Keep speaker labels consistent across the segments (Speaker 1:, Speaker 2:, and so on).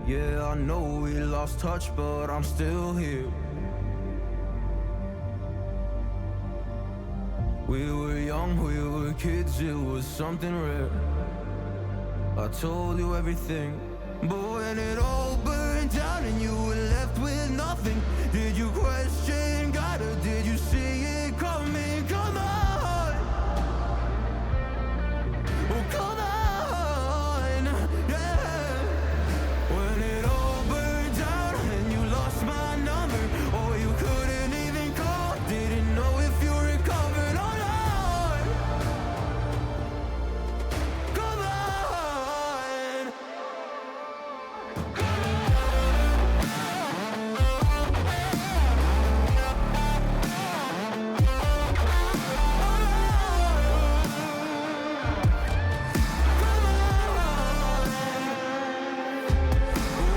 Speaker 1: Yeah, I know we lost touch, but I'm still here. We were young, we were kids, it was something rare. I told you everything, but when it all burned down and you were left with nothing, did you question God or did you see it coming? Come on, oh come on, yeah. When it all burned down and you lost my number, or you couldn't even call, didn't know if you recovered or not. Come on.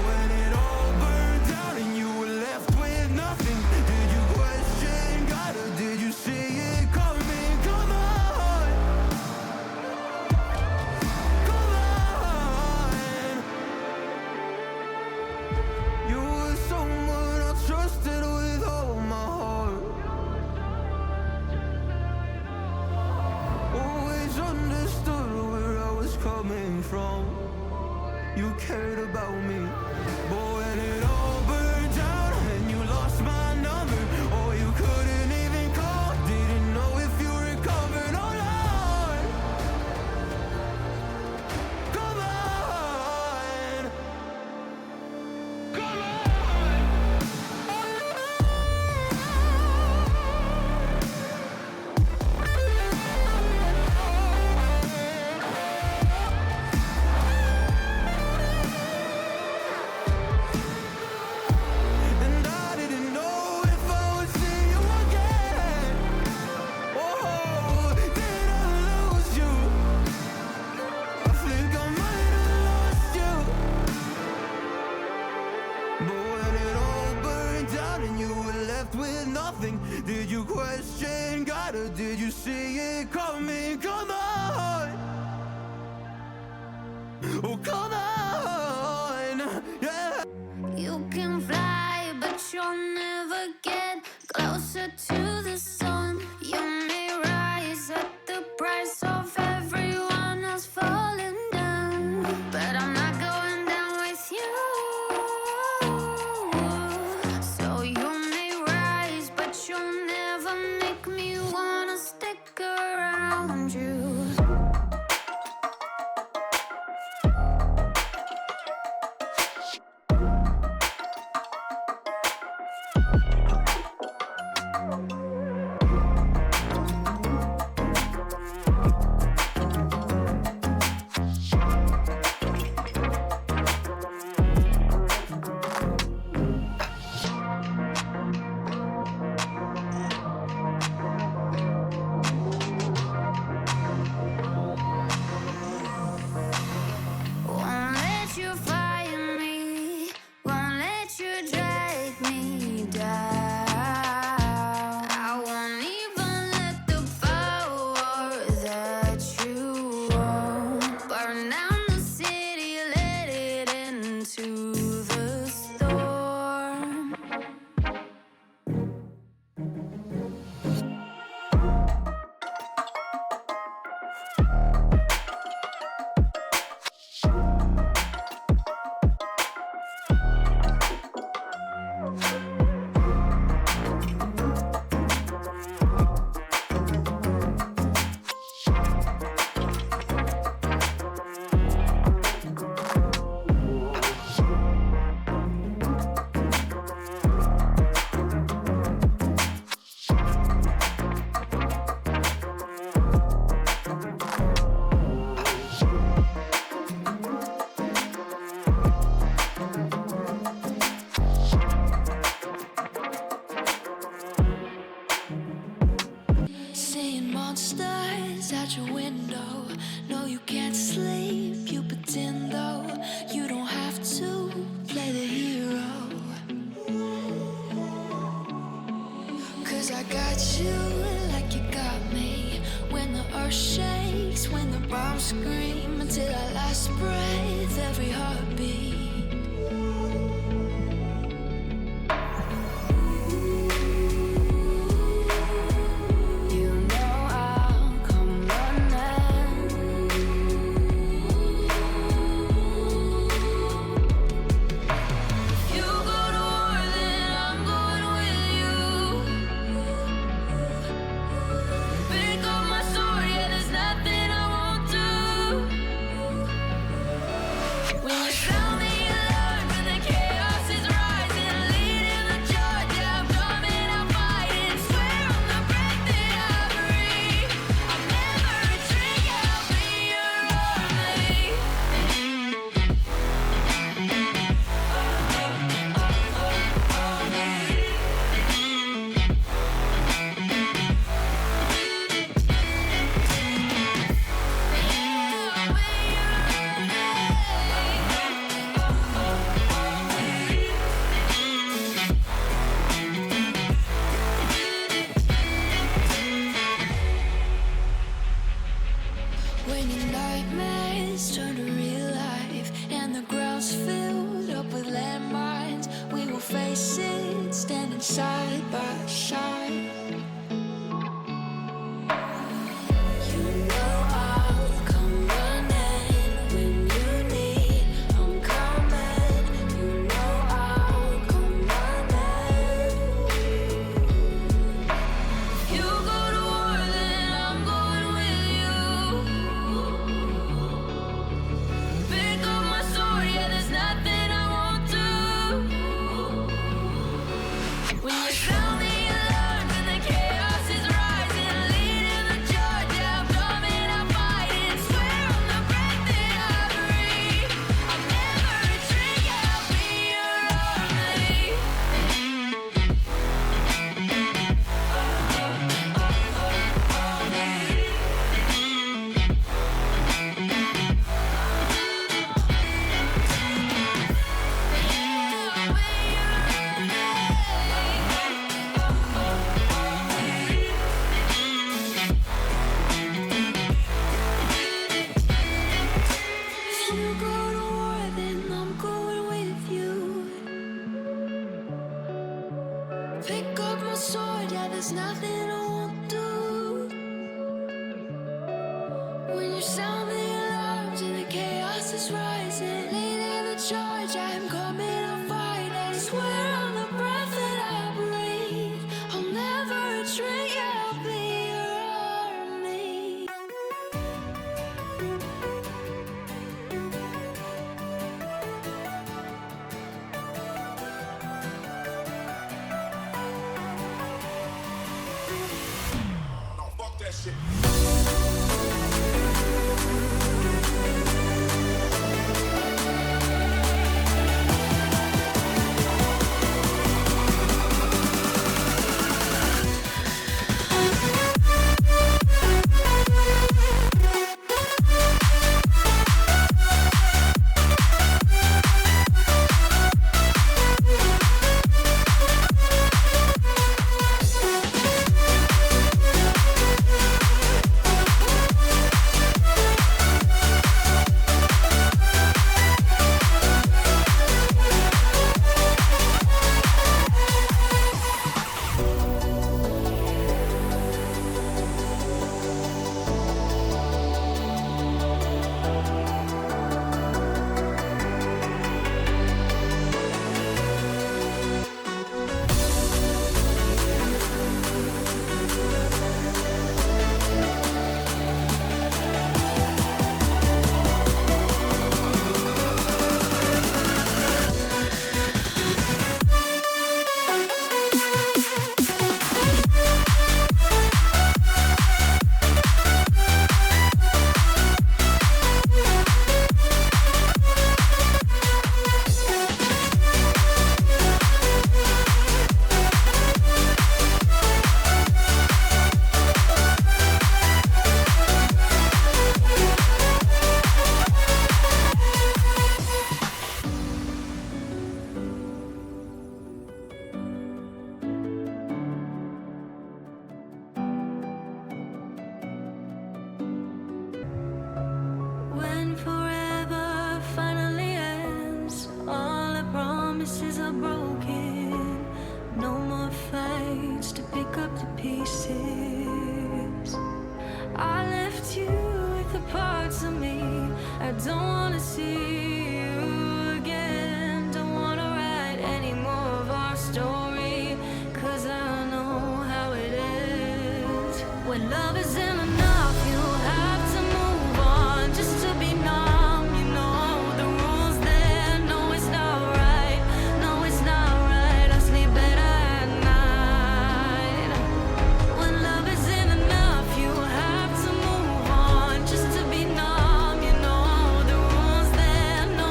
Speaker 1: When it all burned down and you were left with nothing, did you question God or did you see it coming? Come on, come on. You were someone I trusted with all my heart. Always understood where I was coming from. You cared about me, but when it all burned down and you lost my number, or you couldn't even call, didn't know if you recovered or not. Come on, come And I didn't know if I would see you again. Oh, did I lose you? I think I might have lost you. But when it all burned down and you were left with nothing, did you question God or did you see it coming? Come on, oh come on, yeah.
Speaker 2: You can fly, but you'll never get closer to the sun. You may rise at the price of everyone else falling down, but I'm not going down with you. So you may rise, but you'll never make me wanna stick around you. Won't let you fire me, won't let you drag me down. I won't even let the power that you own burn down the city, let it into the storm.
Speaker 3: Seeing monsters out your window. No, you can't sleep, you pretend though. You don't have to play the hero. 'Cause I got you like you got me. When the earth shakes, when the bombs scream, until our last breath, every heartbeat. was filled up with landmines. We will face it, standing side by side. You know I'll come running when you need. I'm coming. You know I'll come running. You go to war, then I'm going with you. Pick up my sword, yeah, there's nothing I won't do. When you sound the alarm and the chaos is rising, leading the charge, yeah, I'm coming, I'm fighting. Swear on the breath that I breathe, I'll never retreat, yeah, I'll be your army. If you go to war, then I'm going with you. Pick up my sword, yeah, there's nothing I won't do. When you sound the alarms and the chaos is rising, leading the charge, I'm coming, I'm fighting. Swear on the breath that I breathe, I'll never retreat, yeah, I'll be your army.
Speaker 4: Fuck that shit.
Speaker 3: When forever finally ends, all the promises are broken. No more fights to pick up the pieces. I left you with the parts of me I don't wanna see you again. Don't wanna write any more of our story, 'cause I know how it is. When love isn't enough, you have to move on just to be numb. You know the rules there. No, it's not right. No, it's not right. I sleep better at night. When love isn't enough, you have to move on just to be numb. You know the rules there. No,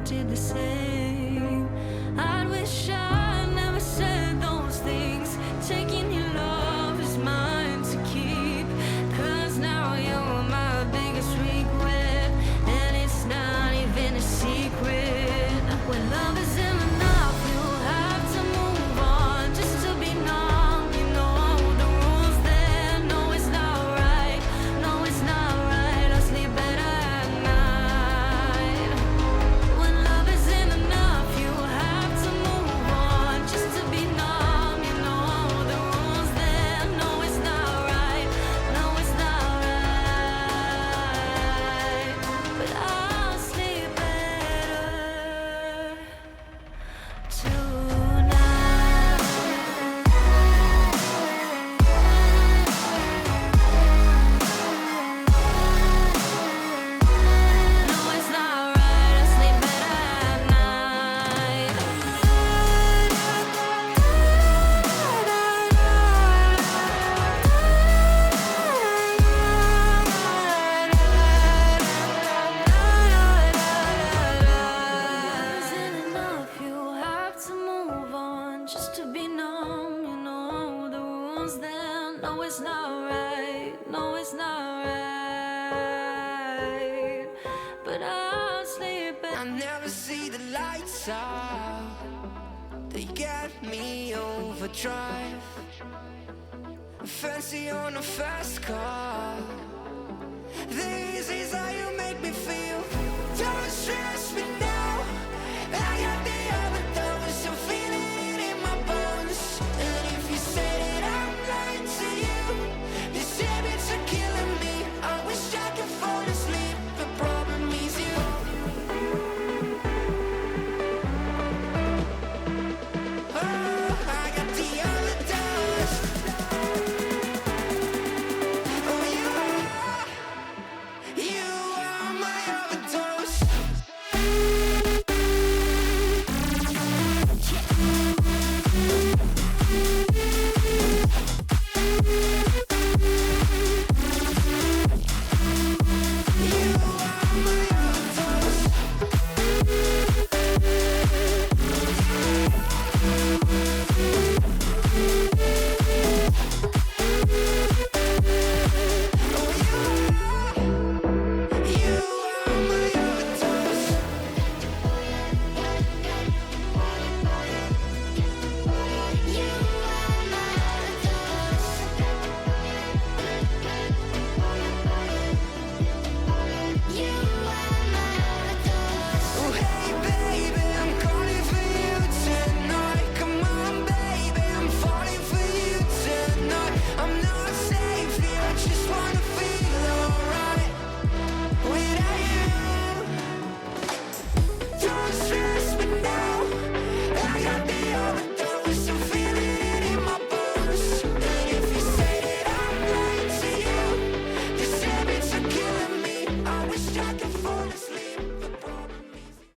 Speaker 3: did the same. I wish I never said those things. Taking your love is mine to keep. 'Cause now you're my biggest regret, and it's not even a secret. When love isn't enough, you have to move on just to be numb. You know the rules there. No, it's not right. No, it's not right. I'll sleep better at night. When love isn't enough, you have to move on just to be numb. You know the rules there. No, it's not right. No, it's not right. But I'll sleep better tonight. No, it's not right. I sleep better at night. Isn't enough, you have to move on just to be numb. You know the rules then. No, it's not right. No, it's not right. But I'll sleep
Speaker 1: I never see the lights out. They get me overdrive. Fancy on a fast car. They